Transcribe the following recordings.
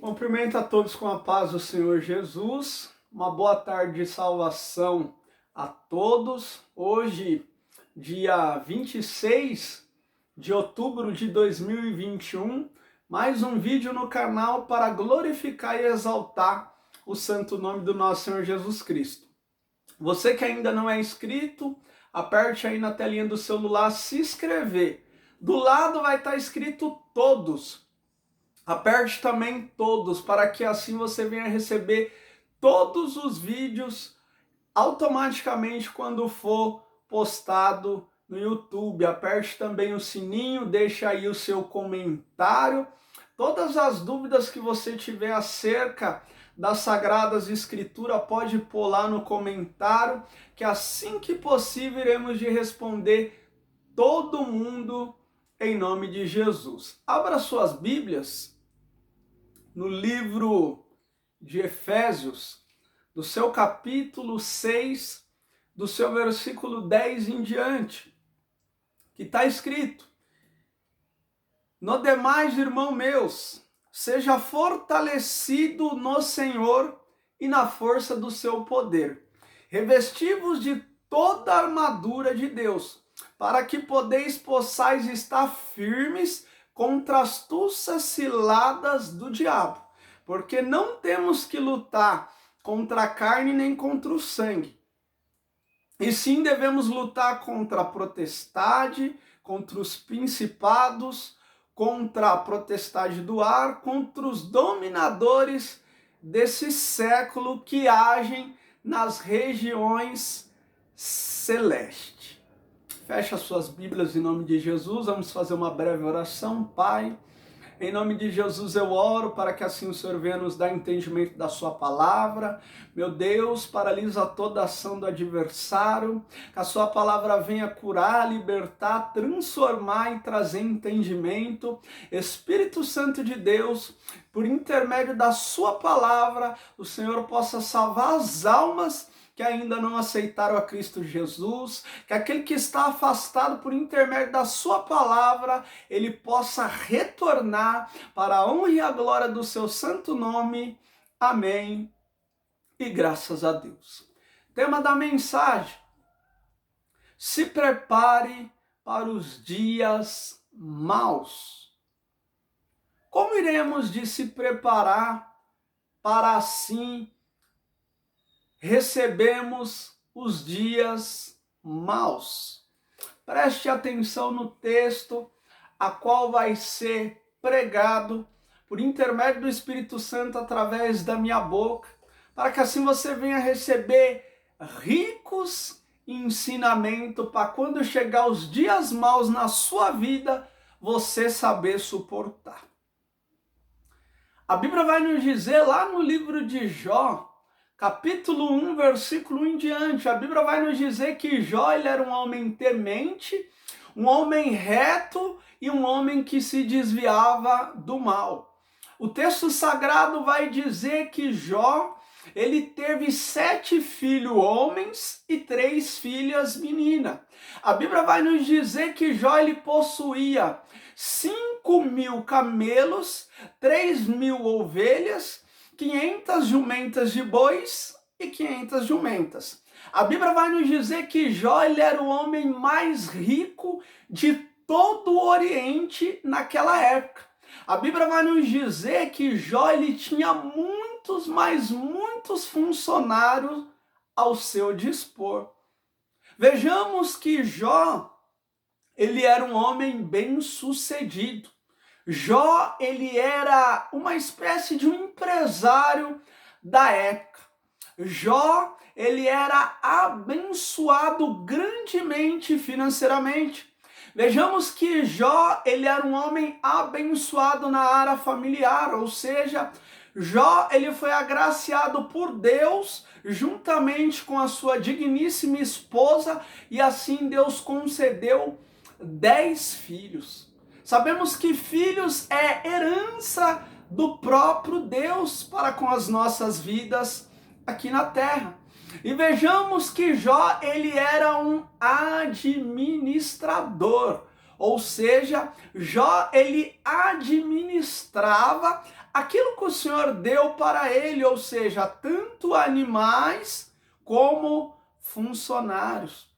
Cumprimento a todos com a paz do Senhor Jesus. Uma boa tarde de salvação a todos. Hoje, dia 26 de outubro de 2021, mais um vídeo no canal para glorificar e exaltar o santo nome do nosso Senhor Jesus Cristo. Você que ainda não é inscrito, aperte aí na telinha do celular se inscrever. Do lado vai estar escrito todos. Aperte também todos, para que assim você venha receber todos os vídeos automaticamente quando for postado no YouTube. Aperte também o sininho, deixe aí o seu comentário. Todas as dúvidas que você tiver acerca das Sagradas Escrituras, pode pôr lá no comentário, que assim que possível iremos de responder todo mundo em nome de Jesus. Abra suas Bíblias no livro de Efésios, do seu capítulo 6, do seu versículo 10 em diante, que está escrito: No demais, irmão meus, seja fortalecido no Senhor e na força do seu poder. Revesti-vos de toda a armadura de Deus, para que possais estar firmes contra as astutas ciladas do diabo. Porque não temos que lutar contra a carne nem contra o sangue. E sim devemos lutar contra a potestade, contra os principados, contra a potestade do ar, contra os dominadores desse século que agem nas regiões celestes. Feche as suas Bíblias em nome de Jesus. Vamos fazer uma breve oração. Pai, em nome de Jesus eu oro para que assim o Senhor venha nos dar entendimento da sua palavra. Meu Deus, paralisa toda ação do adversário, que a sua palavra venha curar, libertar, transformar e trazer entendimento. Espírito Santo de Deus, por intermédio da sua palavra, o Senhor possa salvar as almas que ainda não aceitaram a Cristo Jesus, que aquele que está afastado por intermédio da sua palavra, ele possa retornar para a honra e a glória do seu santo nome. Amém. E graças a Deus. Tema da mensagem: se prepare para os dias maus. Como iremos de se preparar para assim recebemos os dias maus? Preste atenção no texto, a qual vai ser pregado por intermédio do Espírito Santo através da minha boca, para que assim você venha receber ricos ensinamentos para quando chegar os dias maus na sua vida, você saber suportar. A Bíblia vai nos dizer lá no livro de Jó, capítulo 1, versículo 1 em diante, a Bíblia vai nos dizer que Jó ele era um homem temente, um homem reto e um homem que se desviava do mal. O texto sagrado vai dizer que Jó ele teve 7 filhos homens e 3 filhas meninas. A Bíblia vai nos dizer que Jó ele possuía 5.000 camelos, 3.000 ovelhas, 500 jumentas de bois e 500 jumentas. A Bíblia vai nos dizer que Jó ele era o homem mais rico de todo o Oriente naquela época. A Bíblia vai nos dizer que Jó ele tinha muitos, mas muitos funcionários ao seu dispor. Vejamos que Jó ele era um homem bem-sucedido. Jó, ele era uma espécie de um empresário da época. Jó, ele era abençoado grandemente financeiramente. Vejamos que Jó, ele era um homem abençoado na área familiar, ou seja, Jó, ele foi agraciado por Deus juntamente com a sua digníssima esposa, e assim Deus concedeu 10 filhos. Sabemos que filhos é herança do próprio Deus para com as nossas vidas aqui na terra. E vejamos que Jó, ele era um administrador, ou seja, Jó, ele administrava aquilo que o Senhor deu para ele, ou seja, tanto animais como funcionários.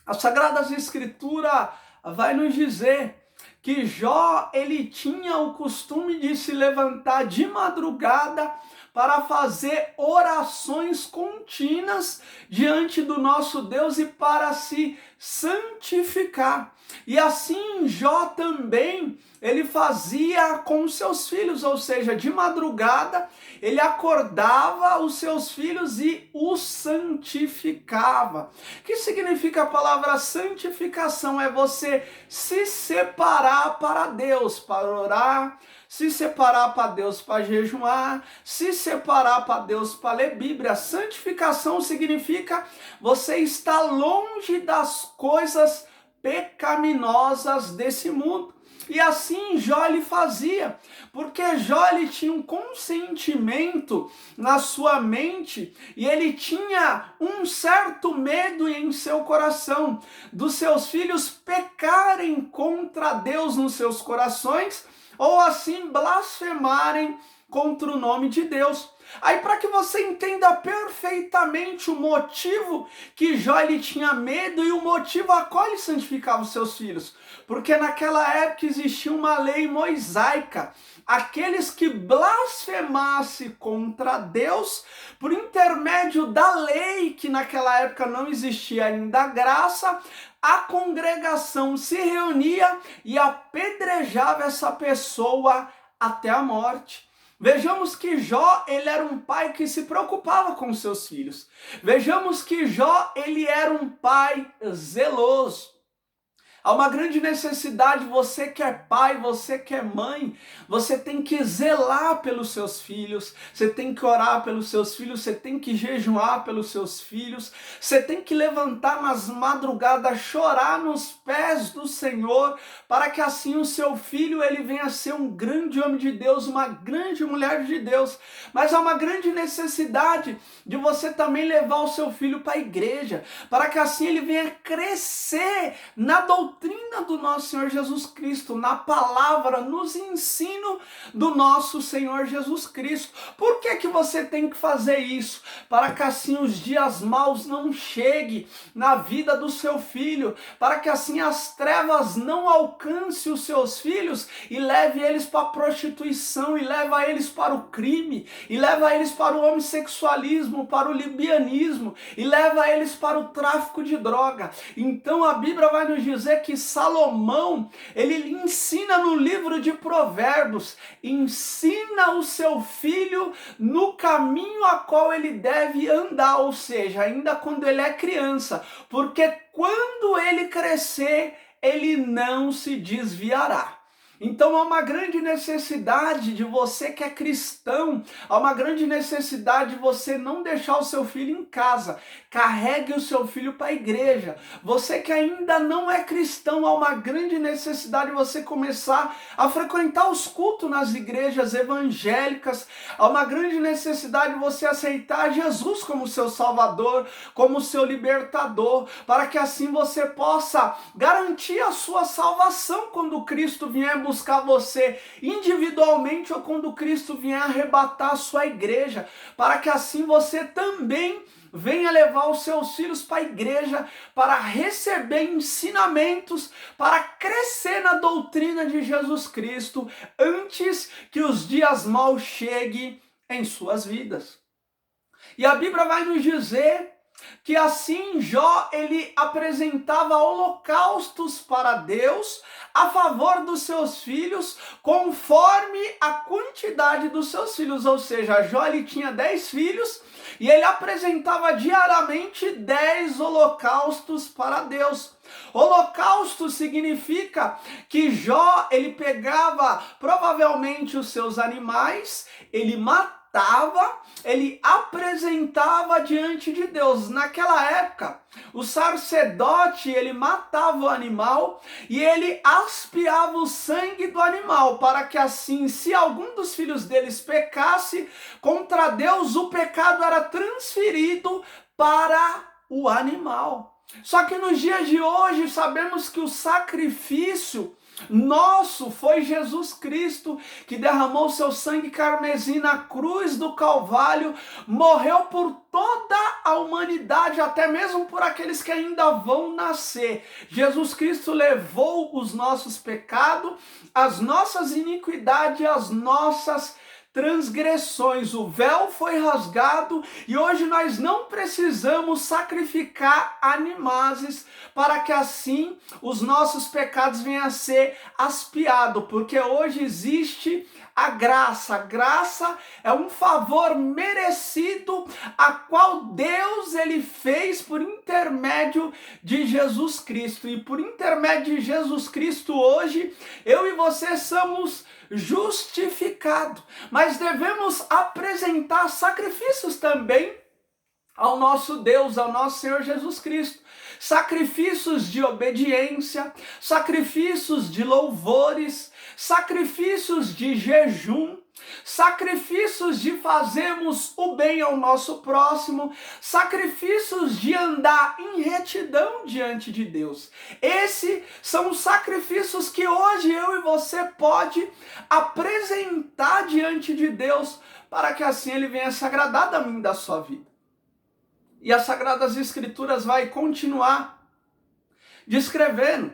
A Sagrada Escritura vai nos dizer que Jó, ele tinha o costume de se levantar de madrugada para fazer orações contínuas diante do nosso Deus e para se santificar. E assim Jó também, ele fazia com os seus filhos, ou seja, de madrugada, ele acordava os seus filhos e os santificava. O que significa a palavra santificação? É você se separar para Deus, para orar, se separar para Deus para jejuar, se separar para Deus para ler Bíblia. Santificação significa você estar longe das coisas pecaminosas desse mundo. E assim Jó ele fazia, porque Jó ele tinha um consentimento na sua mente e ele tinha um certo medo em seu coração dos seus filhos pecarem contra Deus nos seus corações ou assim blasfemarem contra o nome de Deus. Aí para que você entenda perfeitamente o motivo que Jó ele tinha medo e o motivo a qual ele santificava os seus filhos, porque naquela época existia uma lei mosaica. Aqueles que blasfemassem contra Deus, por intermédio da lei, que naquela época não existia ainda a graça, a congregação se reunia e apedrejava essa pessoa até a morte. Vejamos que Jó, ele era um pai que se preocupava com seus filhos. Vejamos que Jó, ele era um pai zeloso. Há uma grande necessidade, você que é pai, você que é mãe, você tem que zelar pelos seus filhos, você tem que orar pelos seus filhos, você tem que jejuar pelos seus filhos, você tem que levantar nas madrugadas, chorar nos pés do Senhor, para que assim o seu filho ele venha a ser um grande homem de Deus, uma grande mulher de Deus. Mas há uma grande necessidade de você também levar o seu filho para a igreja, para que assim ele venha crescer na doutrina do nosso Senhor Jesus Cristo, na palavra, nos ensino do nosso Senhor Jesus Cristo. Por que você tem que fazer isso? Para que assim os dias maus não cheguem na vida do seu filho, para que assim as trevas não alcancem os seus filhos e leve eles para a prostituição, e leva eles para o crime, e leva eles para o homossexualismo, para o lesbianismo, e leva eles para o tráfico de droga. Então a Bíblia vai nos dizer que Salomão, ele ensina no livro de Provérbios, ensina o seu filho no caminho a qual ele deve andar, ou seja, ainda quando ele é criança, porque quando ele crescer, ele não se desviará. Então há uma grande necessidade de você que é cristão, há uma grande necessidade de você não deixar o seu filho em casa, carregue o seu filho para a igreja. Você que ainda não é cristão, há uma grande necessidade de você começar a frequentar os cultos nas igrejas evangélicas, há uma grande necessidade de você aceitar Jesus como seu Salvador, como seu libertador, para que assim você possa garantir a sua salvação quando Cristo vier buscar você individualmente ou quando Cristo vier arrebatar a sua igreja, para que assim você também venha levar os seus filhos para a igreja, para receber ensinamentos, para crescer na doutrina de Jesus Cristo, antes que os dias maus cheguem em suas vidas. E a Bíblia vai nos dizer que assim Jó ele apresentava holocaustos para Deus a favor dos seus filhos, conforme a quantidade dos seus filhos, ou seja, Jó ele tinha 10 filhos e ele apresentava diariamente 10 holocaustos para Deus. Holocausto significa que Jó ele pegava provavelmente os seus animais, ele matava, ele apresentava diante de Deus. Naquela época, o sacerdote, ele matava o animal e ele aspiava o sangue do animal, para que assim, se algum dos filhos deles pecasse contra Deus, o pecado era transferido para o animal. Só que nos dias de hoje, sabemos que o sacrifício Nosso foi Jesus Cristo, que derramou seu sangue carmesim na cruz do Calvário, morreu por toda a humanidade, até mesmo por aqueles que ainda vão nascer. Jesus Cristo levou os nossos pecados, as nossas iniquidades, as nossas transgressões. O véu foi rasgado e hoje nós não precisamos sacrificar animais para que assim os nossos pecados venham a ser expiados, porque hoje existe a graça. A graça é um favor merecido a qual Deus ele fez por intermédio de Jesus Cristo. E por intermédio de Jesus Cristo hoje eu e você somos justificados, mas devemos apresentar sacrifícios também ao nosso Deus, ao nosso Senhor Jesus Cristo. Sacrifícios de obediência, sacrifícios de louvores, sacrifícios de jejum, sacrifícios de fazermos o bem ao nosso próximo, sacrifícios de andar em retidão diante de Deus. Esses são os sacrifícios que hoje eu e você pode apresentar diante de Deus, para que assim ele venha se agradar da minha e da sua vida. E as Sagradas Escrituras vai continuar descrevendo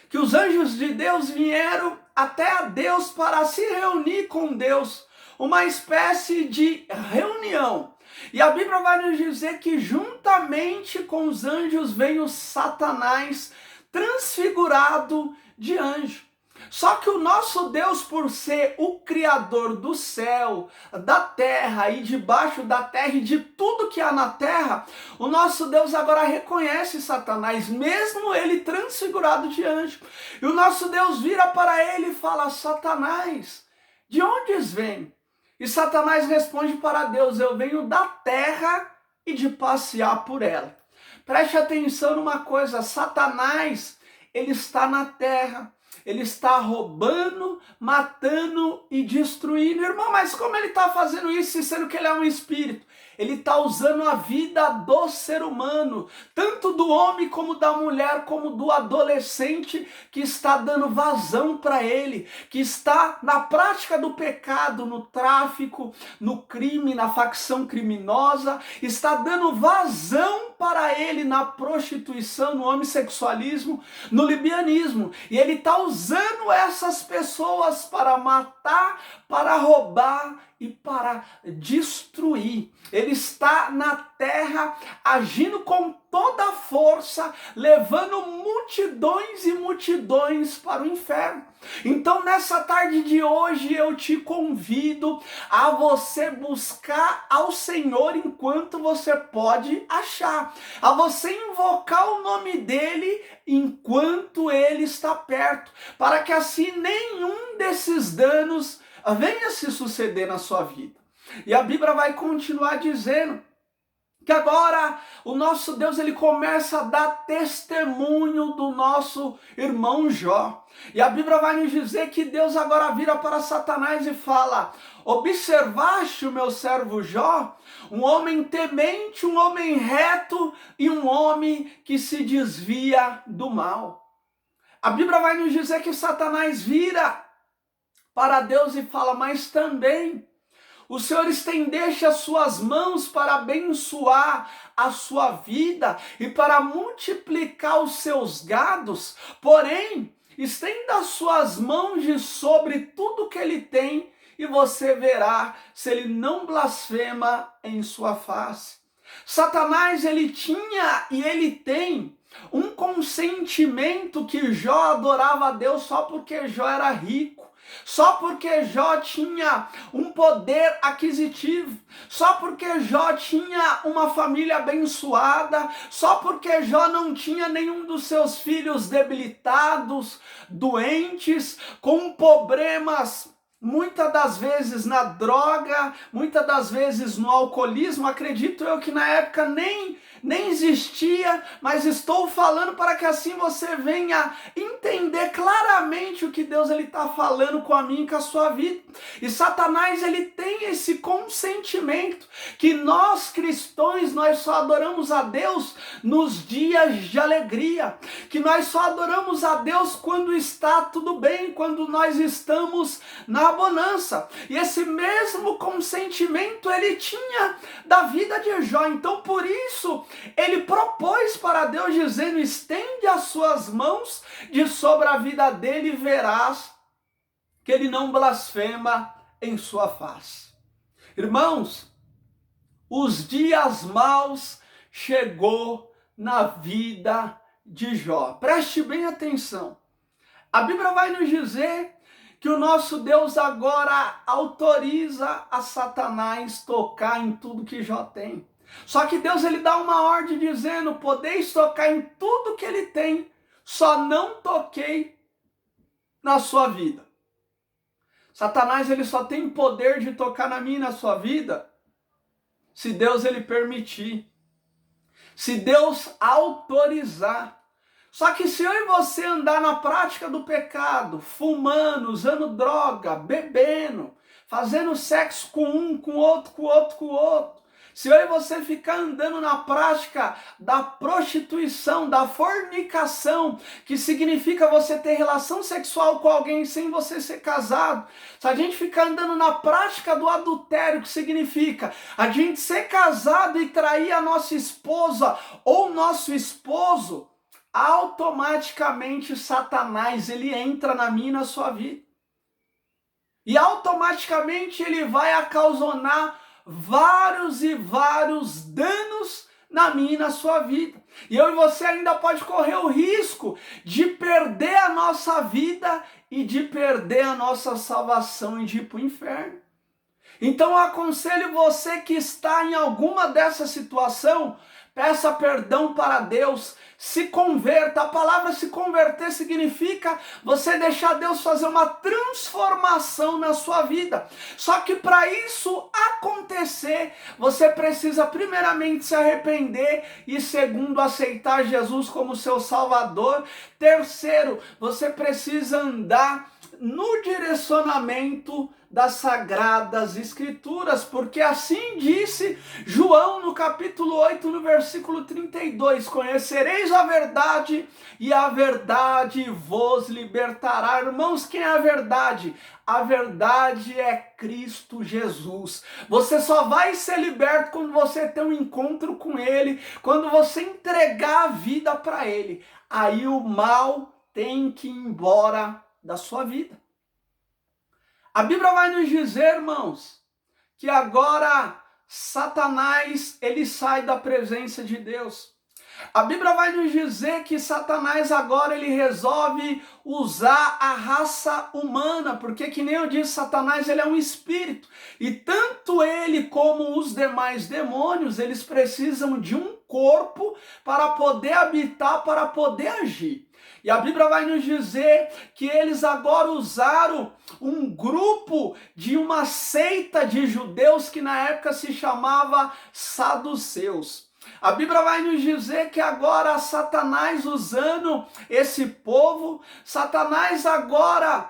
que os anjos de Deus vieram até a Deus para se reunir com Deus, uma espécie de reunião. E a Bíblia vai nos dizer que juntamente com os anjos veio Satanás transfigurado de anjo. Só que o nosso Deus, por ser o Criador do céu, da terra e debaixo da terra e de tudo que há na terra, o nosso Deus agora reconhece Satanás, mesmo ele transfigurado de anjo. E o nosso Deus vira para ele e fala: Satanás, de onde vem? E Satanás responde para Deus: eu venho da terra e de passear por ela. Preste atenção numa coisa: Satanás, ele está na terra. Ele está roubando, matando e destruindo. Irmão, mas como ele está fazendo isso, sendo que ele é um espírito? Ele está usando a vida do ser humano, tanto do homem como da mulher, como do adolescente, que está dando vazão para ele, que está na prática do pecado, no tráfico, no crime, na facção criminosa, está dando vazão para ele na prostituição, no homossexualismo, no lesbianismo. E ele está usando essas pessoas para matar, para roubar e para destruir. Ele está na terra agindo com toda a força, levando multidões e multidões para o inferno. Então nessa tarde de hoje eu te convido a você buscar ao Senhor enquanto você pode achar, a você invocar o nome dele enquanto ele está perto, para que assim nenhum desses danos venha se suceder na sua vida. E a Bíblia vai continuar dizendo que agora o nosso Deus ele começa a dar testemunho do nosso irmão Jó. E a Bíblia vai nos dizer que Deus agora vira para Satanás e fala: observaste o meu servo Jó? Um homem temente, um homem reto e um homem que se desvia do mal. A Bíblia vai nos dizer que Satanás vira para Deus e fala: mas também o Senhor estendeste as suas mãos para abençoar a sua vida e para multiplicar os seus gados, porém, estenda as suas mãos de sobre tudo que ele tem e você verá se ele não blasfema em sua face. Satanás, ele tinha e ele tem um consentimento que Jó adorava a Deus só porque Jó era rico. Só porque Jó tinha um poder aquisitivo, só porque Jó tinha uma família abençoada, só porque Jó não tinha nenhum dos seus filhos debilitados, doentes, com problemas, muitas das vezes na droga, muitas das vezes no alcoolismo. Acredito eu que na época nem nem existia, mas estou falando para que assim você venha entender claramente o que Deus está falando com a mim e com a sua vida. E Satanás, ele tem esse consentimento que nós cristãos, nós só adoramos a Deus nos dias de alegria, que nós só adoramos a Deus quando está tudo bem, quando nós estamos na bonança. E esse mesmo consentimento ele tinha da vida de Jó. Então por isso ele propôs para Deus dizendo: estende as suas mãos de sobre a vida dele e verás que ele não blasfema em sua face. Irmãos, os dias maus chegou na vida de Jó. Preste bem atenção. A Bíblia vai nos dizer que o nosso Deus agora autoriza a Satanás tocar em tudo que Jó tem. Só que Deus ele dá uma ordem dizendo: podeis tocar em tudo que ele tem, só não toquei na sua vida. Satanás ele só tem poder de tocar na minha e na sua vida se Deus ele permitir, se Deus autorizar. Só que se eu e você andar na prática do pecado, fumando, usando droga, bebendo, fazendo sexo com um, com outro, com outro, com outro, se eu e você ficar andando na prática da prostituição, da fornicação, que significa você ter relação sexual com alguém sem você ser casado, se a gente ficar andando na prática do adultério, que significa a gente ser casado e trair a nossa esposa ou nosso esposo, automaticamente Satanás ele entra na minha e na sua vida. E automaticamente ele vai ocasionar vários e vários danos na minha e na sua vida. E eu e você ainda pode correr o risco de perder a nossa vida e de perder a nossa salvação e de ir para o inferno. Então eu aconselho você que está em alguma dessa situação, peça perdão para Deus, se converta. A palavra se converter significa você deixar Deus fazer uma transformação na sua vida. Só que para isso acontecer, você precisa primeiramente se arrepender e segundo, aceitar Jesus como seu Salvador. Terceiro, você precisa andar no direcionamento das Sagradas Escrituras, porque assim disse João no capítulo 8, no versículo 32, conhecereis a verdade e a verdade vos libertará. Irmãos, quem é a verdade? A verdade é Cristo Jesus. Você só vai ser liberto quando você ter um encontro com Ele, quando você entregar a vida para Ele. Aí o mal tem que ir embora da sua vida. A Bíblia vai nos dizer, irmãos, que agora Satanás ele sai da presença de Deus. A Bíblia vai nos dizer que Satanás agora ele resolve usar a raça humana, porque que nem eu disse, Satanás ele é um espírito. E tanto ele como os demais demônios, eles precisam de um corpo para poder habitar, para poder agir. E a Bíblia vai nos dizer que eles agora usaram um grupo de uma seita de judeus que na época se chamava saduceus. A Bíblia vai nos dizer que agora Satanás usando esse povo, Satanás agora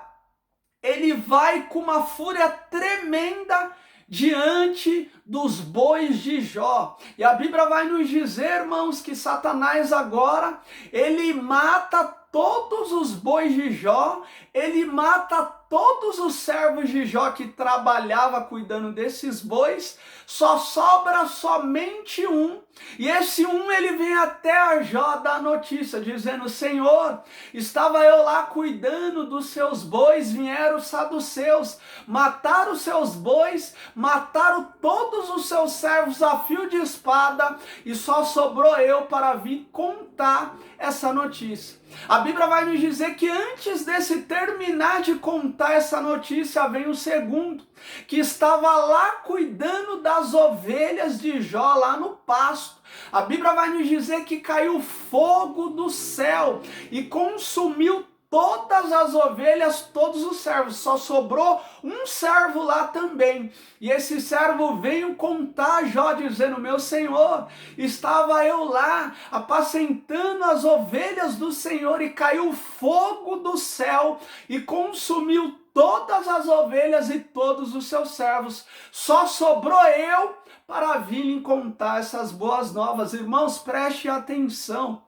ele vai com uma fúria tremenda diante dos bois de Jó. E a Bíblia vai nos dizer, irmãos, que Satanás agora, ele mata todos os bois de Jó, ele mata todos os servos de Jó que trabalhava cuidando desses bois, só sobra somente um. E esse um, ele vem até a Jó dar notícia, dizendo: Senhor, estava eu lá cuidando dos seus bois, vieram os saduceus, mataram os seus bois, mataram todos os seus servos a fio de espada, e só sobrou eu para vir contar essa notícia. A Bíblia vai nos dizer que antes desse terminar de contar essa notícia, vem o segundo, que estava lá cuidando das ovelhas de Jó lá no pasto. A Bíblia vai nos dizer que caiu fogo do céu e consumiu todas as ovelhas, todos os servos. Só sobrou um servo lá também. E esse servo veio contar Jó, dizendo: meu senhor, estava eu lá apacentando as ovelhas do Senhor e caiu fogo do céu e consumiu todas as ovelhas e todos os seus servos. Só sobrou eu para vir contar essas boas novas. Irmãos, preste atenção.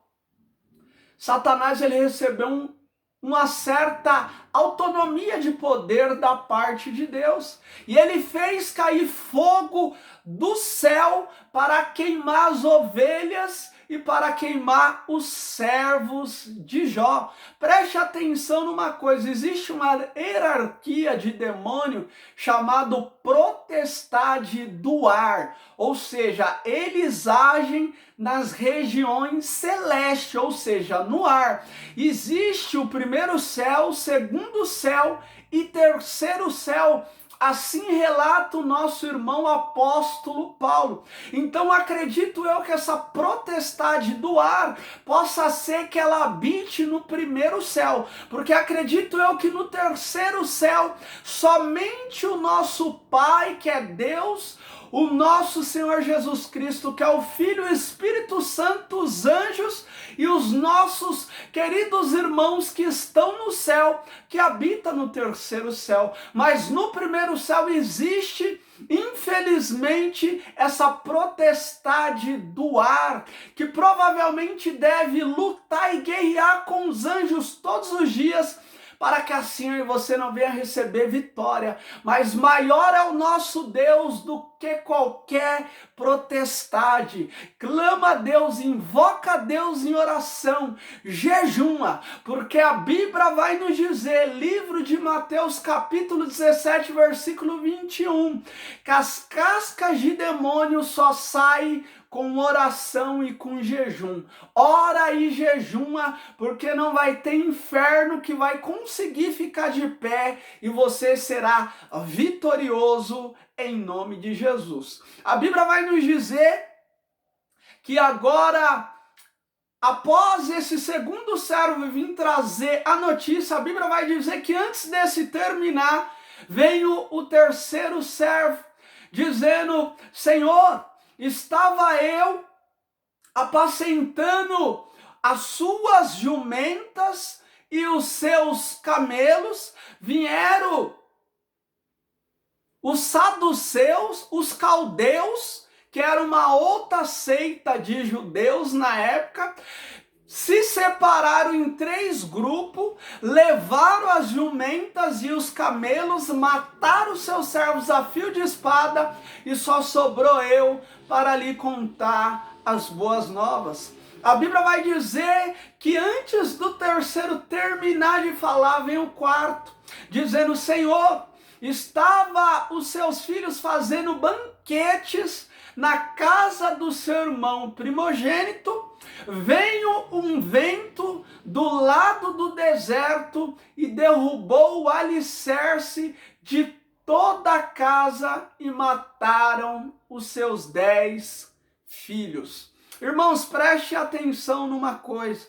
Satanás, ele recebeu uma certa autonomia de poder da parte de Deus. E ele fez cair fogo do céu para queimar as ovelhas e para queimar os servos de Jó. Preste atenção numa coisa: existe uma hierarquia de demônio chamado potestade do ar, ou seja, eles agem nas regiões celestes, ou seja, no ar. Existe o primeiro céu, o segundo céu e terceiro céu. Assim relata o nosso irmão apóstolo Paulo. Então acredito eu que essa potestade do ar possa ser que ela habite no primeiro céu, porque acredito eu que no terceiro céu somente o nosso Pai, que é Deus, o nosso Senhor Jesus Cristo, que é o Filho e o Espírito Santo, os anjos e os nossos queridos irmãos que estão no céu, que habitam no terceiro céu. Mas no primeiro céu existe, infelizmente, essa potestade do ar, que provavelmente deve lutar e guerrear com os anjos todos os dias, para que assim você não venha receber vitória. Mas maior é o nosso Deus do que qualquer potestade. Clama a Deus, invoca a Deus em oração, jejuma, porque a Bíblia vai nos dizer, livro de Mateus capítulo 17, versículo 21, que as cascas de demônio só saem com oração e com jejum. Ora e jejuma, porque não vai ter inferno que vai conseguir ficar de pé e você será vitorioso em nome de Jesus. A Bíblia vai nos dizer que agora, após esse segundo servo vir trazer a notícia, a Bíblia vai dizer que antes desse terminar, veio o terceiro servo, dizendo: Senhor, estava eu apacentando as suas jumentas e os seus camelos, vieram os saduceus, os caldeus, que era uma outra seita de judeus na época, se separaram em 3 grupos, levaram as jumentas e os camelos, mataram seus servos a fio de espada, e só sobrou eu para lhe contar as boas novas. A Bíblia vai dizer que antes do terceiro terminar de falar, vem o quarto, dizendo: Senhor, estava os seus filhos fazendo banquetes na casa do seu irmão primogênito, veio um vento do lado do deserto e derrubou o alicerce de toda a casa e mataram os seus 10 filhos. Irmãos, preste atenção numa coisa.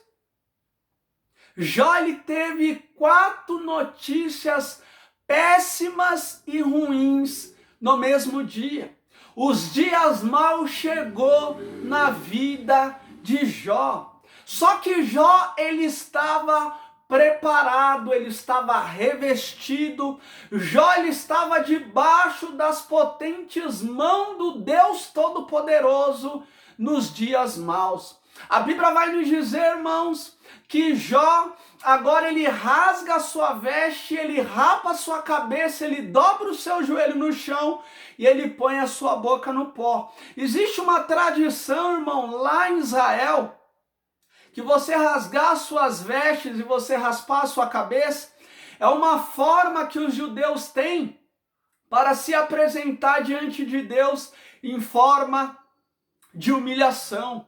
Jó, ele teve 4 notícias péssimas e ruins no mesmo dia. Os dias maus chegou na vida de Jó. Só que Jó, ele estava preparado, ele estava revestido. Jó, ele estava debaixo das potentes mãos do Deus Todo-Poderoso nos dias maus. A Bíblia vai nos dizer, irmãos, que Jó, agora ele rasga a sua veste, ele rapa a sua cabeça, ele dobra o seu joelho no chão e ele põe a sua boca no pó. Existe uma tradição, irmão, lá em Israel, que você rasgar as suas vestes e você raspar a sua cabeça, é uma forma que os judeus têm para se apresentar diante de Deus em forma de humilhação.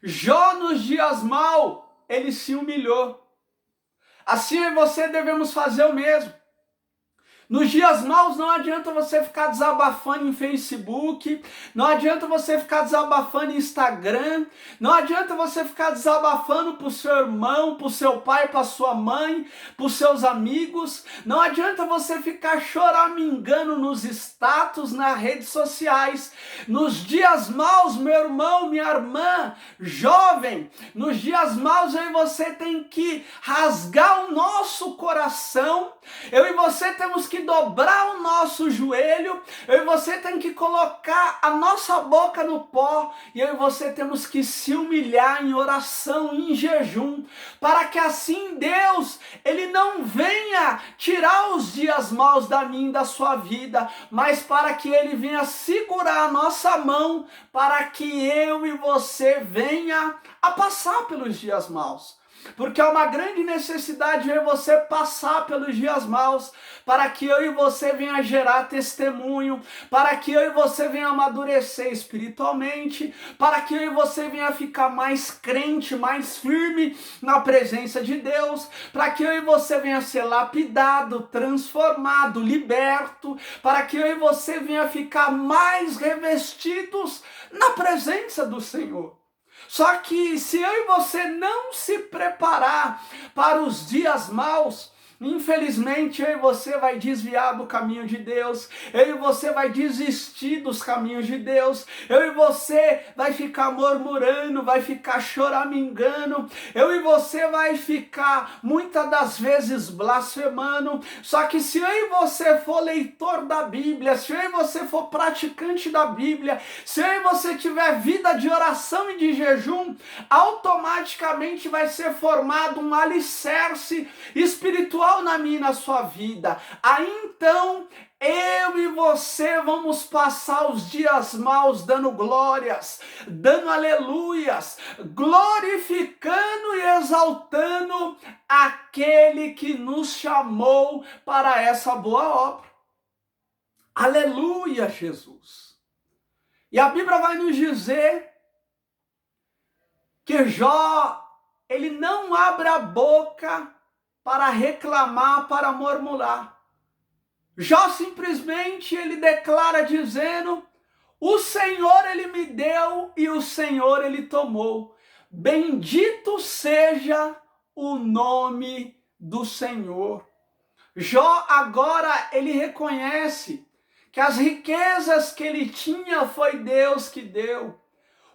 Jó, nos dias maus, ele se humilhou. Assim você devemos fazer o mesmo. Nos dias maus não adianta você ficar desabafando em Facebook, não adianta você ficar desabafando em Instagram, não adianta você ficar desabafando pro seu irmão, pro seu pai, pra sua mãe, pros seus amigos, não adianta você ficar choramingando nos status, nas redes sociais. Nos dias maus, meu irmão, minha irmã, jovem, nos dias maus eu e você tem que rasgar o nosso coração, eu e você temos que dobrar o nosso joelho, eu e você tem que colocar a nossa boca no pó, e eu e você temos que se humilhar em oração, em jejum, para que assim Deus, Ele não venha tirar os dias maus da minha e da sua vida, mas para que Ele venha segurar a nossa mão, para que eu e você venha a passar pelos dias maus. Porque é uma grande necessidade eu e você passar pelos dias maus, para que eu e você venha gerar testemunho, para que eu e você venha amadurecer espiritualmente, para que eu e você venha ficar mais crente, mais firme na presença de Deus, para que eu e você venha ser lapidado, transformado, liberto, para que eu e você venha ficar mais revestidos na presença do Senhor. Só que se eu e você não se preparar para os dias maus, infelizmente eu e você vai desviar do caminho de Deus, eu e você vai desistir dos caminhos de Deus, eu e você vai ficar murmurando, vai ficar choramingando, eu e você vai ficar muitas das vezes blasfemando. Só que se eu e você for leitor da Bíblia, se eu e você for praticante da Bíblia, se eu e você tiver vida de oração e de jejum, automaticamente vai ser formado um alicerce espiritual na minha e na sua vida. Aí então eu e você vamos passar os dias maus dando glórias, dando aleluias, glorificando e exaltando aquele que nos chamou para essa boa obra. Aleluia, Jesus. E a Bíblia vai nos dizer que Jó, ele não abre a boca para reclamar, para murmurar. Jó simplesmente ele declara dizendo: o Senhor ele me deu e o Senhor ele tomou. Bendito seja o nome do Senhor. Jó agora ele reconhece que as riquezas que ele tinha foi Deus que deu.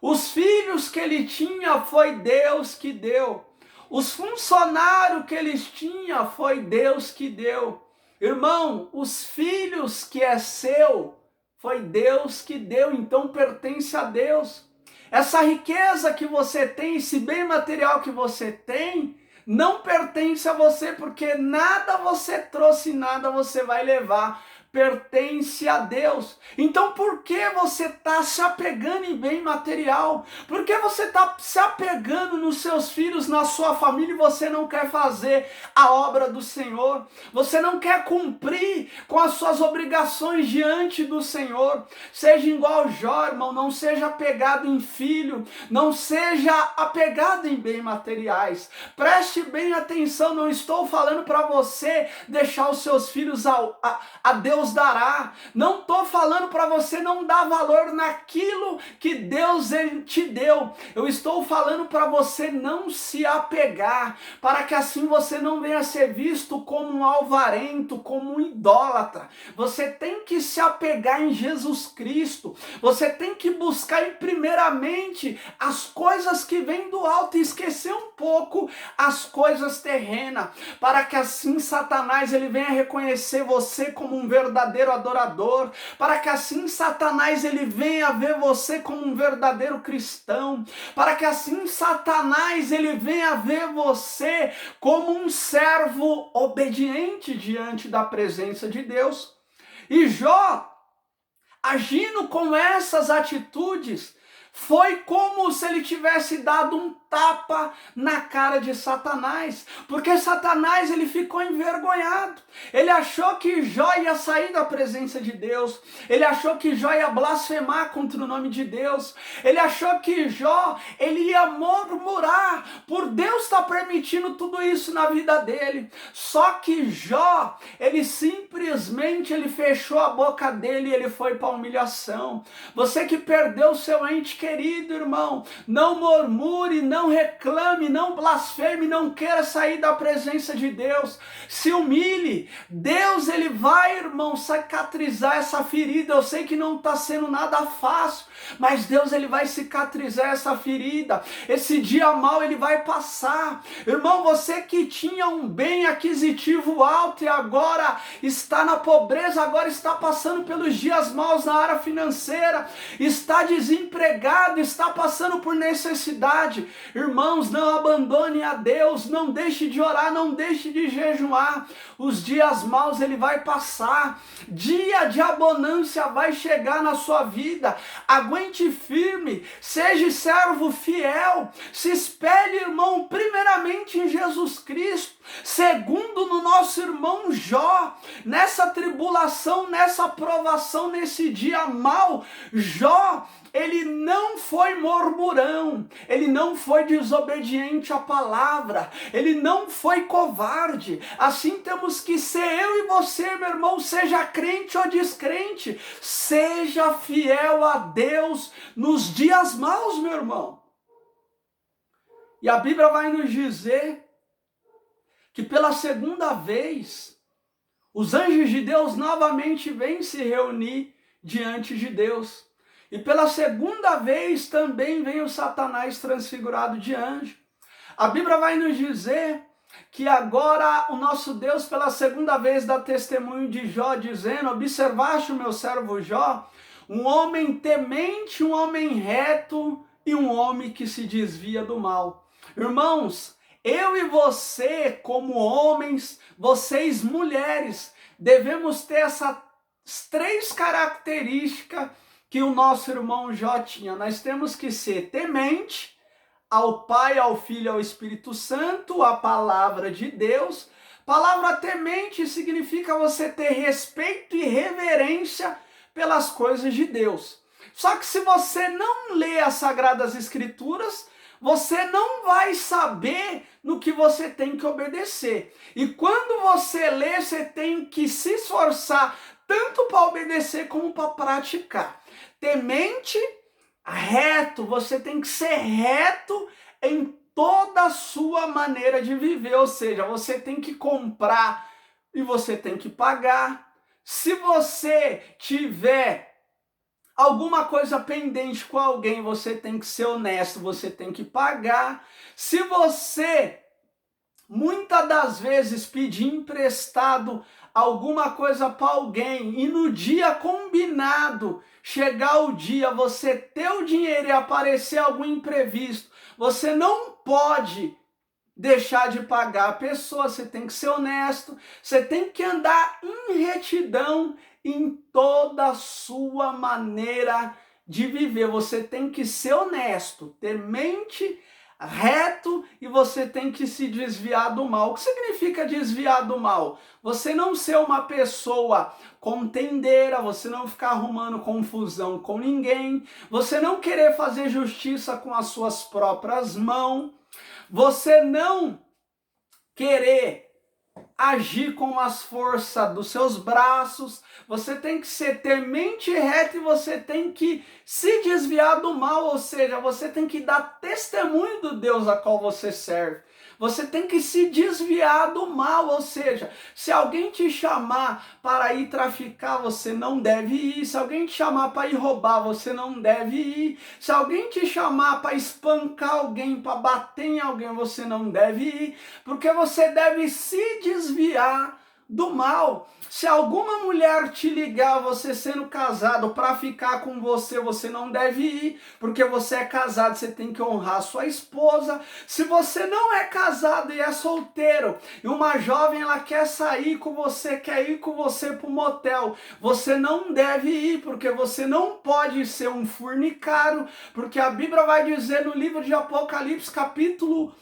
Os filhos que ele tinha foi Deus que deu. Os funcionários que eles tinham foi Deus que deu. Irmão, os filhos que é seu foi Deus que deu, então pertence a Deus. Essa riqueza que você tem, esse bem material que você tem, não pertence a você, porque nada você trouxe, nada você vai levar. Pertence a Deus. Então por que você está se apegando em bem material? Por que você está se apegando nos seus filhos, na sua família, e você não quer fazer a obra do Senhor? Você não quer cumprir com as suas obrigações diante do Senhor? Seja igual Jó, irmão, não seja apegado em filho, não seja apegado em bem materiais. Preste bem atenção, não estou falando para você deixar os seus filhos a Deus dará. Não estou falando para você não dar valor naquilo que Deus te deu. Eu estou falando para você não se apegar, para que assim você não venha ser visto como um alvarento, como um idólatra. Você tem que se apegar em Jesus Cristo. Você tem que buscar primeiramente as coisas que vêm do alto e esquecer um pouco as coisas terrenas, para que assim Satanás ele venha reconhecer você como um verdadeiro adorador, para que assim Satanás ele venha ver você como um verdadeiro cristão, para que assim Satanás ele venha ver você como um servo obediente diante da presença de Deus. E Jó, agindo com essas atitudes, Foi como se ele tivesse dado um tapa na cara de Satanás, porque Satanás ele ficou envergonhado. Ele achou que Jó ia sair da presença de Deus, ele achou que Jó ia blasfemar contra o nome de Deus, ele achou que Jó ele ia murmurar por Deus estar permitindo tudo isso na vida dele. Só que Jó, ele simplesmente ele fechou a boca dele e ele foi para a humilhação. Você que perdeu seu ente querido, irmão, não murmure, não reclame, não blasfeme, não queira sair da presença de Deus. Se humilhe. Deus ele vai, irmão, cicatrizar essa ferida. Eu sei que não está sendo nada fácil, mas Deus ele vai cicatrizar essa ferida. Esse dia mau ele vai passar. Irmão, você que tinha um bem aquisitivo alto e agora está na pobreza, agora está passando pelos dias maus na área financeira, está desempregado, está passando por necessidade. Irmãos, não abandone a Deus, não deixe de orar, não deixe de jejuar. Os dias maus ele vai passar, dia de abundância vai chegar na sua vida. Aguente firme, seja servo fiel, se espelhe, irmão, primeiramente em Jesus Cristo, segundo no nosso irmão Jó. Nessa tribulação, nessa provação, nesse dia mau, Jó, ele não foi murmurão, ele não foi desobediente à palavra, ele não foi covarde. Assim temos que ser eu e você, meu irmão, seja crente ou descrente, seja fiel a Deus nos dias maus, meu irmão. E a Bíblia vai nos dizer que pela segunda vez, os anjos de Deus novamente vêm se reunir diante de Deus. E pela segunda vez também vem o Satanás transfigurado de anjo. A Bíblia vai nos dizer que agora o nosso Deus pela segunda vez dá testemunho de Jó, dizendo: observaste o meu servo Jó, um homem temente, um homem reto e um homem que se desvia do mal. Irmãos, eu e você como homens, vocês mulheres, devemos ter essas três características que o nosso irmão Jó tinha. Nós temos que ser temente ao Pai, ao Filho e ao Espírito Santo, a palavra de Deus. Palavra temente significa você ter respeito e reverência pelas coisas de Deus. Só que se você não lê as Sagradas Escrituras, você não vai saber no que você tem que obedecer. E quando você lê, você tem que se esforçar tanto para obedecer como para praticar. Temente, reto, você tem que ser reto em toda a sua maneira de viver, ou seja, você tem que comprar e você tem que pagar. Se você tiver alguma coisa pendente com alguém, você tem que ser honesto, você tem que pagar. Se você muitas das vezes pedir emprestado alguma coisa para alguém e no dia combinado, chegar o dia, você ter o dinheiro e aparecer algum imprevisto, você não pode deixar de pagar a pessoa, você tem que ser honesto, você tem que andar em retidão em toda a sua maneira de viver. Você tem que ser honesto, ter mente reto e você tem que se desviar do mal. O que significa desviar do mal? Você não ser uma pessoa contendeira, você não ficar arrumando confusão com ninguém, você não querer fazer justiça com as suas próprias mãos, você não querer agir com as forças dos seus braços. Você tem que ser temente reto e você tem que se desviar do mal, ou seja, você tem que dar testemunho do Deus a qual você serve. Você tem que se desviar do mal, ou seja, se alguém te chamar para ir traficar, você não deve ir. Se alguém te chamar para ir roubar, você não deve ir. Se alguém te chamar para espancar alguém, para bater em alguém, você não deve ir, porque você deve se desviar do mal. Se alguma mulher te ligar, você sendo casado, para ficar com você, você não deve ir, porque você é casado, você tem que honrar sua esposa. Se você não é casado e é solteiro, e uma jovem ela quer sair com você, quer ir com você para o motel, você não deve ir, porque você não pode ser um fornicário, porque a Bíblia vai dizer no livro de Apocalipse, capítulo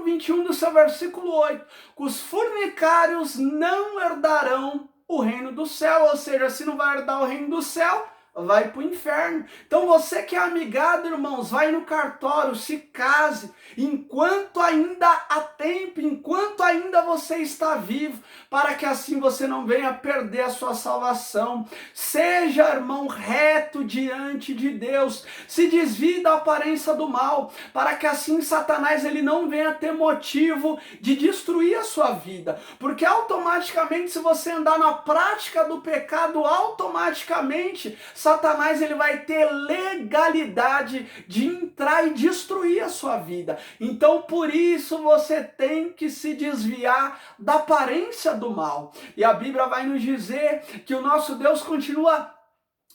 21 do seu versículo 8, que os fornicários não herdarão o reino do céu, ou seja, se não vai herdar o reino do céu, vai para o inferno. Então você que é amigado, irmãos, vai no cartório, se case, enquanto ainda há tempo, enquanto ainda você está vivo, para que assim você não venha perder a sua salvação. Seja, irmão, reto diante de Deus, se desvie da aparência do mal, para que assim Satanás ele não venha ter motivo de destruir a sua vida, porque automaticamente se você andar na prática do pecado, automaticamente Satanás ele vai ter legalidade de entrar e destruir a sua vida. Então por isso você tem que se desviar da aparência do mal. E a Bíblia vai nos dizer que o nosso Deus continua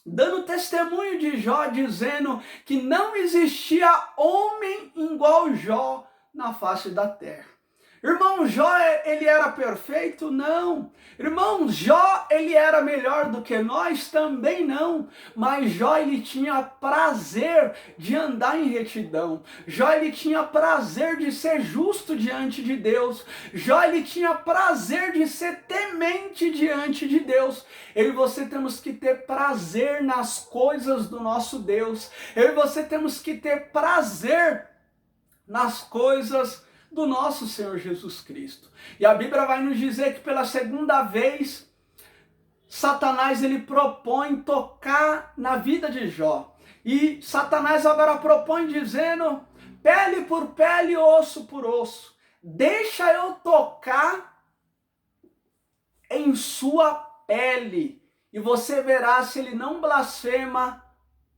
dando testemunho de Jó, dizendo que não existia homem igual Jó na face da terra. Irmão, Jó, ele era perfeito? Não. Irmão, Jó, ele era melhor do que nós? Também não. Mas Jó, ele tinha prazer de andar em retidão. Jó, ele tinha prazer de ser justo diante de Deus. Jó, ele tinha prazer de ser temente diante de Deus. Eu e você temos que ter prazer nas coisas do nosso Deus. Eu e você temos que ter prazer nas coisas do nosso Senhor Jesus Cristo. E a Bíblia vai nos dizer que pela segunda vez, Satanás ele propõe tocar na vida de Jó. E Satanás agora propõe dizendo, pele por pele, osso por osso. Deixa eu tocar em sua pele. E você verá se ele não blasfema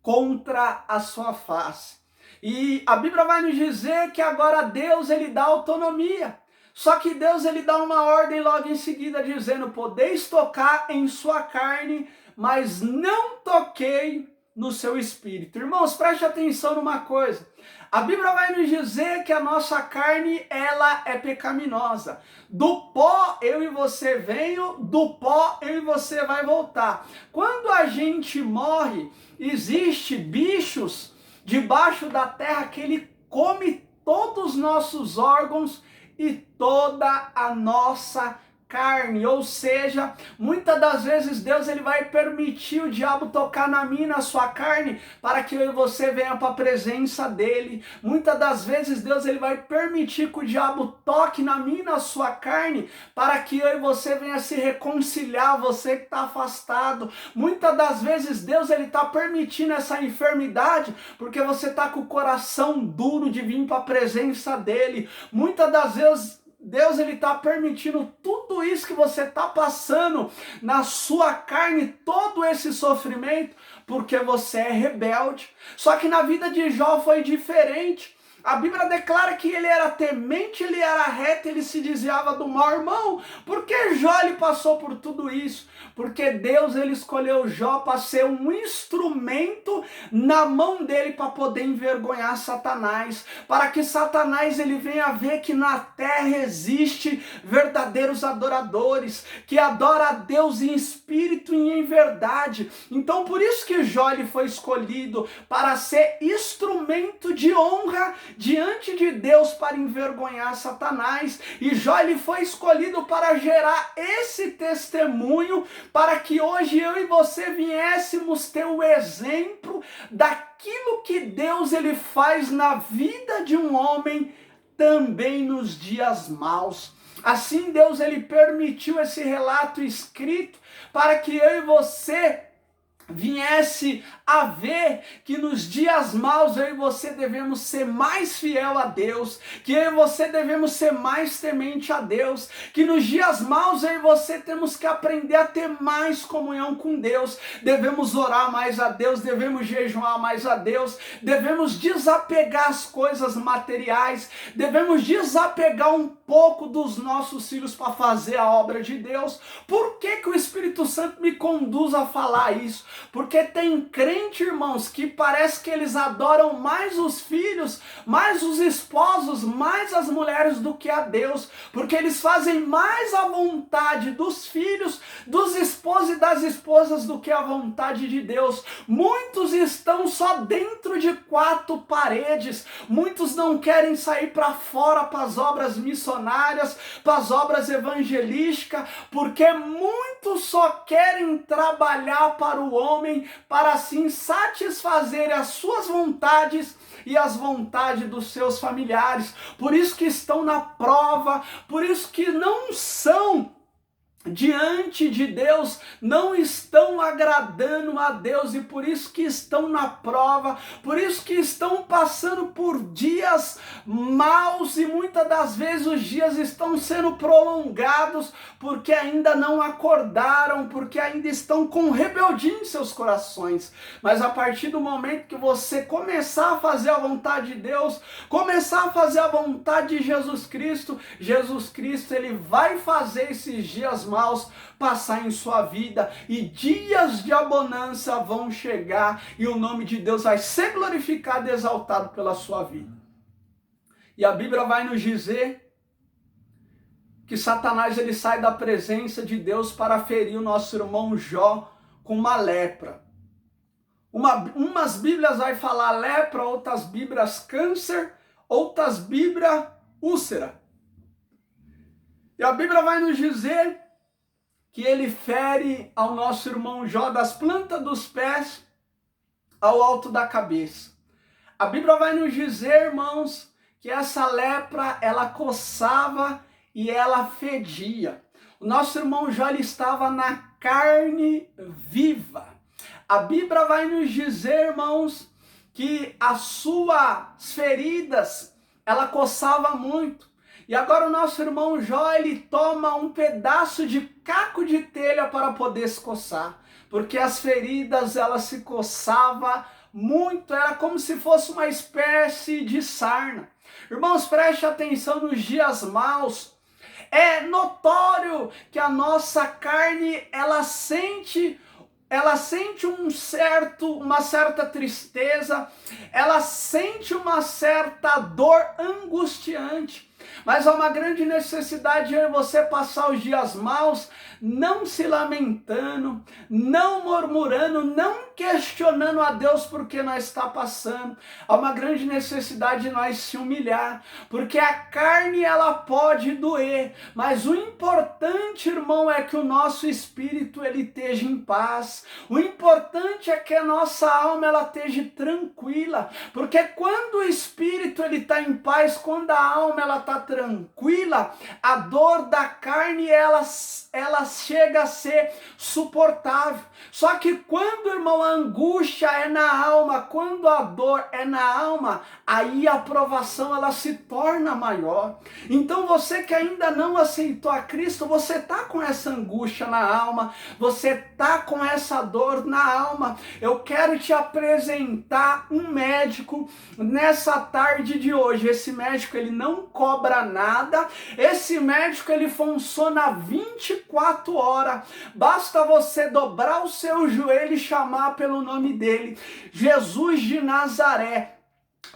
contra a sua face. E a Bíblia vai nos dizer que agora Deus ele dá autonomia. Só que Deus ele dá uma ordem logo em seguida dizendo, podeis tocar em sua carne, mas não toquei no seu espírito. Irmãos, preste atenção numa coisa. A Bíblia vai nos dizer que a nossa carne, ela é pecaminosa. Do pó eu e você venho, do pó eu e você vai voltar. Quando a gente morre, existe bichos debaixo da terra que ele come todos os nossos órgãos e toda a nossa carne, ou seja, muitas das vezes Deus ele vai permitir o diabo tocar na minha e na sua carne para que eu e você venha para a presença dele. Muitas das vezes Deus ele vai permitir que o diabo toque na minha e na sua carne para que eu e você venha se reconciliar, você que está afastado. Muitas das vezes Deus ele está permitindo essa enfermidade porque você está com o coração duro de vir para a presença dele. Muitas das vezes Deus ele está permitindo tudo isso que você está passando na sua carne, todo esse sofrimento, porque você é rebelde. Só que na vida de Jó foi diferente. A Bíblia declara que ele era temente, ele era reto, ele se desviava do mal. Irmão, por que Jó ele passou por tudo isso? Porque Deus ele escolheu Jó para ser um instrumento na mão dele para poder envergonhar Satanás, para que Satanás ele venha ver que na terra existe verdadeiros adoradores, que adora a Deus em espírito e em verdade. Então por isso que Jó ele foi escolhido para ser instrumento de honra diante de Deus para envergonhar Satanás. E Jó ele foi escolhido para gerar esse testemunho, para que hoje eu e você viéssemos ter o exemplo daquilo que Deus ele faz na vida de um homem também nos dias maus. Assim Deus ele permitiu esse relato escrito para que eu e você viesse a ver que nos dias maus eu e você devemos ser mais fiel a Deus, que eu e você devemos ser mais temente a Deus, que nos dias maus eu e você temos que aprender a ter mais comunhão com Deus, devemos orar mais a Deus, devemos jejuar mais a Deus, devemos desapegar as coisas materiais, devemos desapegar um pouco dos nossos filhos para fazer a obra de Deus. Por que que o Espírito Santo me conduz a falar isso? Porque tem crente, irmãos, que parece que eles adoram mais os filhos, mais os esposos, mais as mulheres do que a Deus, porque eles fazem mais a vontade dos filhos, dos esposos e das esposas do que a vontade de Deus. Muitos estão só dentro de quatro paredes, muitos não querem sair para fora para as obras missionárias, para as obras evangelísticas, porque muitos só querem trabalhar para o homem, para assim satisfazer as suas vontades e as vontades dos seus familiares. Por isso que estão na prova, por isso que não são diante de Deus, não estão agradando a Deus, e por isso que estão na prova, por isso que estão passando por dias maus, e muitas das vezes os dias estão sendo prolongados, porque ainda não acordaram, porque ainda estão com rebeldia em seus corações. Mas a partir do momento que você começar a fazer a vontade de Deus, começar a fazer a vontade de Jesus Cristo, ele vai fazer esses dias maus passar em sua vida, e dias de abundância vão chegar, e o nome de Deus vai ser glorificado e exaltado pela sua vida. E a Bíblia vai nos dizer que Satanás ele sai da presença de Deus para ferir o nosso irmão Jó com uma lepra. Umas Bíblias vai falar lepra, outras Bíblias câncer, outras Bíblias úlcera. E a Bíblia vai nos dizer que ele fere ao nosso irmão Jó das plantas dos pés ao alto da cabeça. A Bíblia vai nos dizer, irmãos, que essa lepra, ela coçava e ela fedia. O nosso irmão Jó ele estava na carne viva. A Bíblia vai nos dizer, irmãos, que as suas feridas, ela coçava muito. E agora o nosso irmão Jó, ele toma um pedaço de caco de telha para poder se coçar. Porque as feridas, elas se coçavam muito, era como se fosse uma espécie de sarna. Irmãos, preste atenção nos dias maus. É notório que a nossa carne, ela sente uma certa tristeza, ela sente uma certa dor angustiante. Mas há uma grande necessidade de você passar os dias maus não se lamentando, não murmurando, não questionando a Deus porque nós está passando. Há uma grande necessidade de nós se humilhar, porque a carne ela pode doer, mas o importante, irmão, é que o nosso espírito ele esteja em paz. O importante é que a nossa alma ela esteja tranquila, porque quando o espírito ele está em paz, quando a alma ela está tranquila, a dor da carne ela chega a ser suportável. Só que quando, irmão, a angústia é na alma, quando a dor é na alma, aí a provação ela se torna maior. Então você que ainda não aceitou a Cristo, você está com essa angústia na alma, você está com essa dor na alma. Eu quero te apresentar um médico nessa tarde de hoje. Esse médico ele não cobra nada, esse médico ele funciona 24 horas, basta você dobrar o seu joelho e chamar pelo nome dele, Jesus de Nazaré.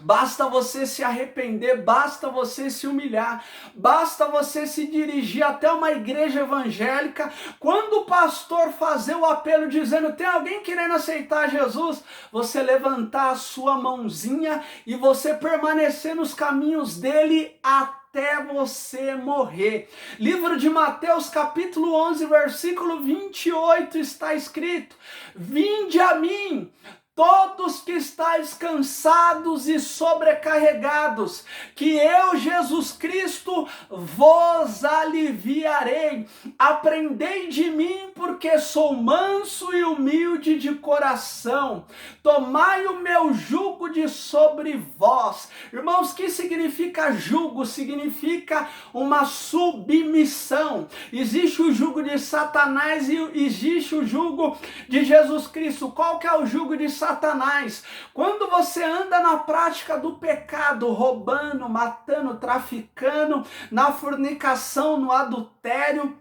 Basta você se arrepender, basta você se humilhar, basta você se dirigir até uma igreja evangélica. Quando o pastor fazer o apelo dizendo, tem alguém querendo aceitar Jesus? Você levantar a sua mãozinha e você permanecer nos caminhos dele até você morrer. Livro de Mateus, capítulo 11, versículo 28, está escrito: vinde a mim, todos que estáis cansados e sobrecarregados, que eu, Jesus Cristo, vos aliviarei. Aprendei de mim, porque sou manso e humilde de coração. Tomai o meu jugo de sobre vós. Irmãos, o que significa jugo? Significa uma submissão. Existe o jugo de Satanás e existe o jugo de Jesus Cristo. Qual que é o jugo de Satanás? Quando você anda na prática do pecado, roubando, matando, traficando, na fornicação, no adultério,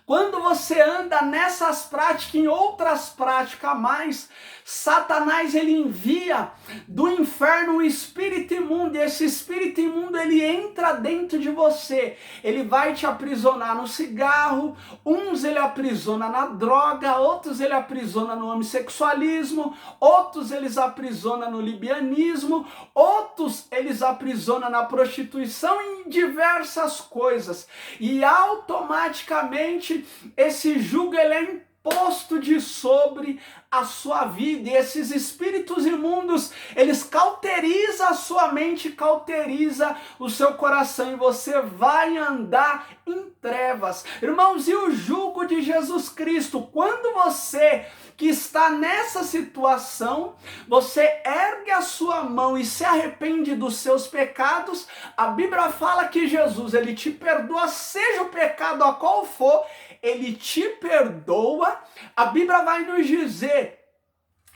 quando você anda nessas práticas, em outras práticas a mais, Satanás ele envia do inferno um espírito imundo, e esse espírito imundo ele entra dentro de você, ele vai te aprisionar no cigarro, uns ele aprisiona na droga, outros ele aprisiona no homossexualismo, outros eles aprisiona no lesbianismo, outros eles aprisiona na prostituição e em diversas coisas, e automaticamente esse jugo ele é imposto de sobre a sua vida, e esses espíritos imundos, eles cauterizam a sua mente, cauteriza o seu coração, e você vai andar em trevas. Irmãos, e o jugo de Jesus Cristo, quando você que está nessa situação, você ergue a sua mão e se arrepende dos seus pecados, a Bíblia fala que Jesus, ele te perdoa, seja o pecado a qual for, ele te perdoa. A Bíblia vai nos dizer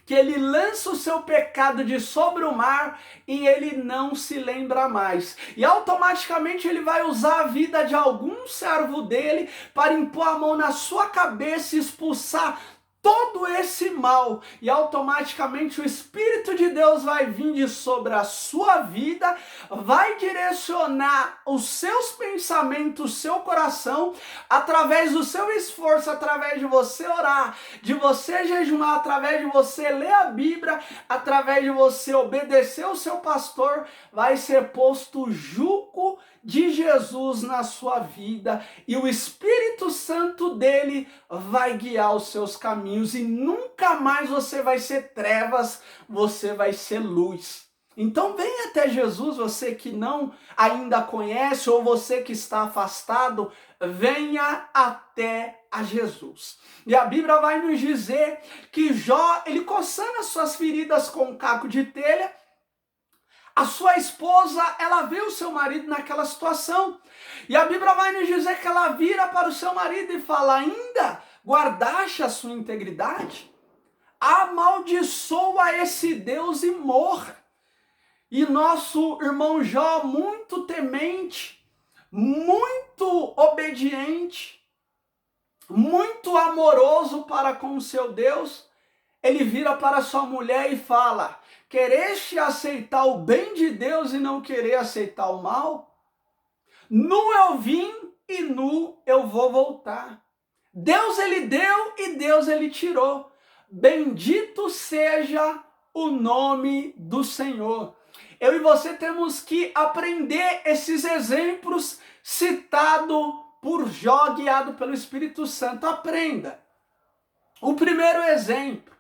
que ele lança o seu pecado de sobre o mar e ele não se lembra mais. E automaticamente ele vai usar a vida de algum servo dele para impor a mão na sua cabeça e expulsar todo esse mal, e automaticamente o Espírito de Deus vai vir de sobre a sua vida, vai direcionar os seus pensamentos, o seu coração, através do seu esforço, através de você orar, de você jejuar, através de você ler a Bíblia, através de você obedecer o seu pastor, vai ser posto o jugo de Jesus na sua vida, e o Espírito Santo dele vai guiar os seus caminhos, e nunca mais você vai ser trevas, você vai ser luz. Então vem até Jesus, você que não ainda conhece, ou você que está afastado, venha até a Jesus. E a Bíblia vai nos dizer que Jó, ele coçando as suas feridas com um caco de telha, a sua esposa, ela vê o seu marido naquela situação. E a Bíblia vai nos dizer que ela vira para o seu marido e fala: ainda guardaste a sua integridade? Amaldiçoa esse Deus e morra. E nosso irmão Jó, muito temente, muito obediente, muito amoroso para com o seu Deus, ele vira para sua mulher e fala: quereste aceitar o bem de Deus e não querer aceitar o mal? Nu eu vim e nu eu vou voltar. Deus ele deu e Deus ele tirou. Bendito seja o nome do Senhor. Eu e você temos que aprender esses exemplos citados por Jó, guiado pelo Espírito Santo. Aprenda. O primeiro exemplo.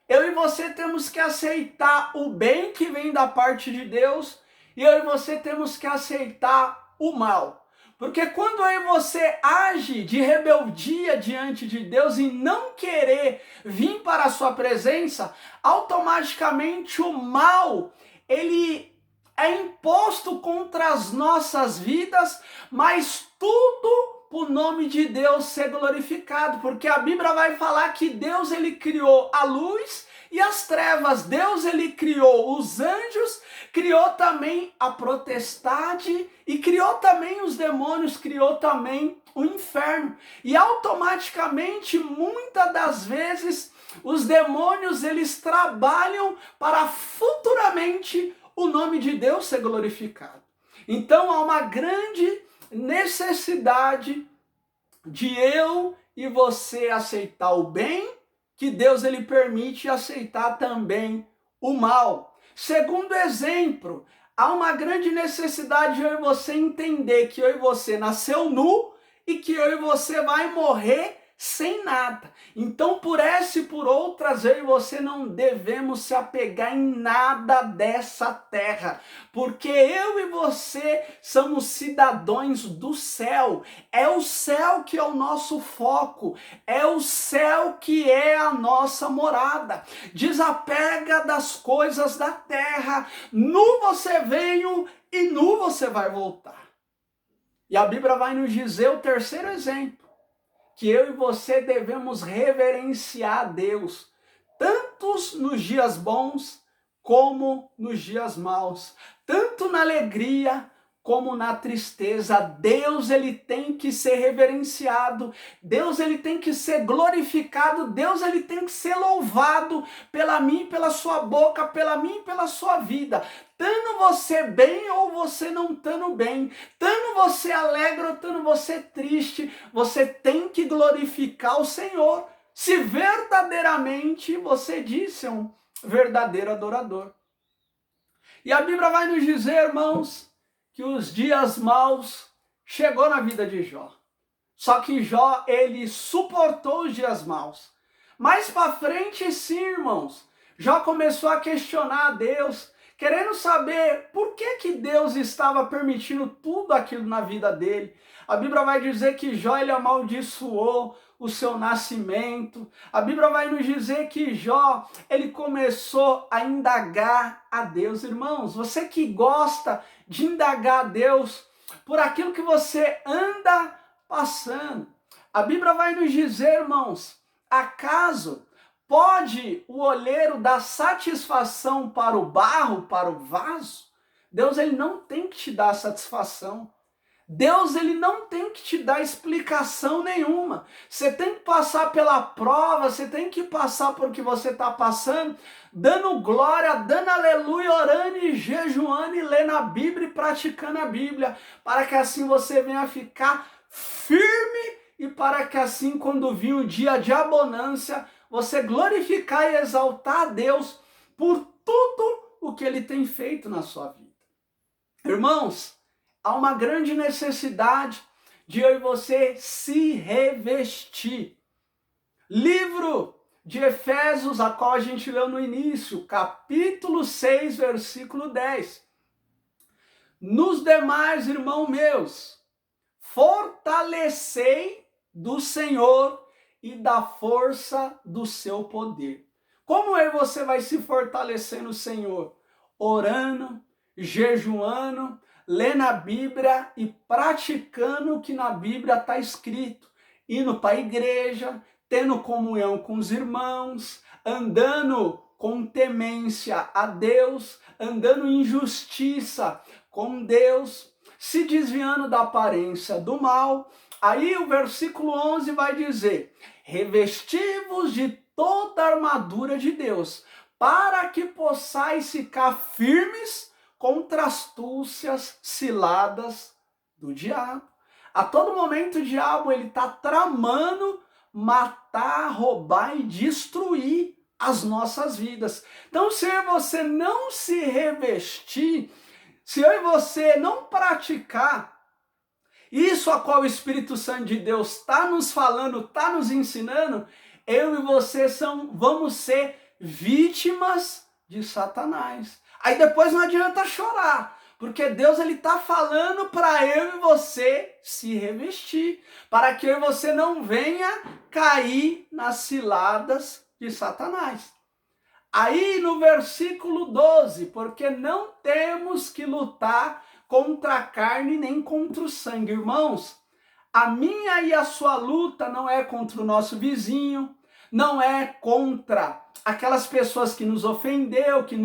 Eu e você temos que aceitar o bem que vem da parte de Deus, e eu e você temos que aceitar o mal. Porque quando eu e você age de rebeldia diante de Deus e não querer vir para a sua presença, automaticamente o mal, ele é imposto contra as nossas vidas, mas tudo o nome de Deus ser glorificado, porque a Bíblia vai falar que Deus ele criou a luz e as trevas. Deus ele criou os anjos, criou também a potestade e criou também os demônios, criou também o inferno. E automaticamente, muitas das vezes, os demônios eles trabalham para futuramente o nome de Deus ser glorificado. Então há uma grande necessidade de eu e você aceitar o bem que Deus ele permite, e aceitar também o mal. Segundo exemplo, há uma grande necessidade de eu e você entender que eu e você nasceu nu e que eu e você vai morrer sem nada. Então, por essa e por outras, eu e você não devemos se apegar em nada dessa terra, porque eu e você somos cidadãos do céu. É o céu que é o nosso foco, é o céu que é a nossa morada. Desapega das coisas da terra, nu você veio e nu você vai voltar. E a Bíblia vai nos dizer o terceiro exemplo, que eu e você devemos reverenciar a Deus, tanto nos dias bons como nos dias maus, tanto na alegria como na tristeza. Deus, ele tem que ser reverenciado, Deus, ele tem que ser glorificado, Deus, ele tem que ser louvado pela mim, pela sua boca, pela mim, pela sua vida. Tando você bem ou você não tando bem, tando você alegre ou tando você triste, você tem que glorificar o Senhor, se verdadeiramente você diz ser um verdadeiro adorador. E a Bíblia vai nos dizer, irmãos, que os dias maus chegou na vida de Jó. Só que Jó, ele suportou os dias maus. Mais para frente, sim, irmãos, Jó começou a questionar a Deus, querendo saber por que Deus estava permitindo tudo aquilo na vida dele. A Bíblia vai dizer que Jó, ele amaldiçoou o seu nascimento. A Bíblia vai nos dizer que Jó, ele começou a indagar a Deus. Irmãos, você que gosta de indagar a Deus por aquilo que você anda passando, a Bíblia vai nos dizer, irmãos, acaso pode o oleiro dar satisfação para o barro, para o vaso? Deus, ele não tem que te dar satisfação. Deus, ele não tem que te dar explicação nenhuma. Você tem que passar pela prova, você tem que passar por o que você está passando, dando glória, dando aleluia, orando e jejuando e lendo a Bíblia e praticando a Bíblia, para que assim você venha ficar firme e para que assim, quando vir o dia de abundância, você glorificar e exaltar a Deus por tudo o que ele tem feito na sua vida. Irmãos, há uma grande necessidade de eu e você se revestir. Livro de Efésios, a qual a gente leu no início, capítulo 6, versículo 10. Nos demais, irmãos meus, fortalecei do Senhor e da força do seu poder. Como é que você vai se fortalecer no Senhor? Orando, jejuando, lendo a Bíblia e praticando o que na Bíblia está escrito. Indo para a igreja, tendo comunhão com os irmãos, andando com temência a Deus, andando em justiça com Deus, se desviando da aparência do mal. Aí o versículo 11 vai dizer: revesti-vos de toda a armadura de Deus, para que possais ficar firmes contra as astúcias ciladas do diabo. A todo momento o diabo ele está tramando matar, roubar e destruir as nossas vidas. Então, se você não se revestir, se eu e você não praticar isso a qual o Espírito Santo de Deus está nos falando, está nos ensinando, eu e você vamos ser vítimas de Satanás. Aí depois não adianta chorar, porque Deus ele está falando para eu e você se revestir, para que eu e você não venha cair nas ciladas de Satanás. Aí no versículo 12, porque não temos que lutar contra a carne nem contra o sangue. Irmãos, a minha e a sua luta não é contra o nosso vizinho, não é contra aquelas pessoas que nos ofendeu, que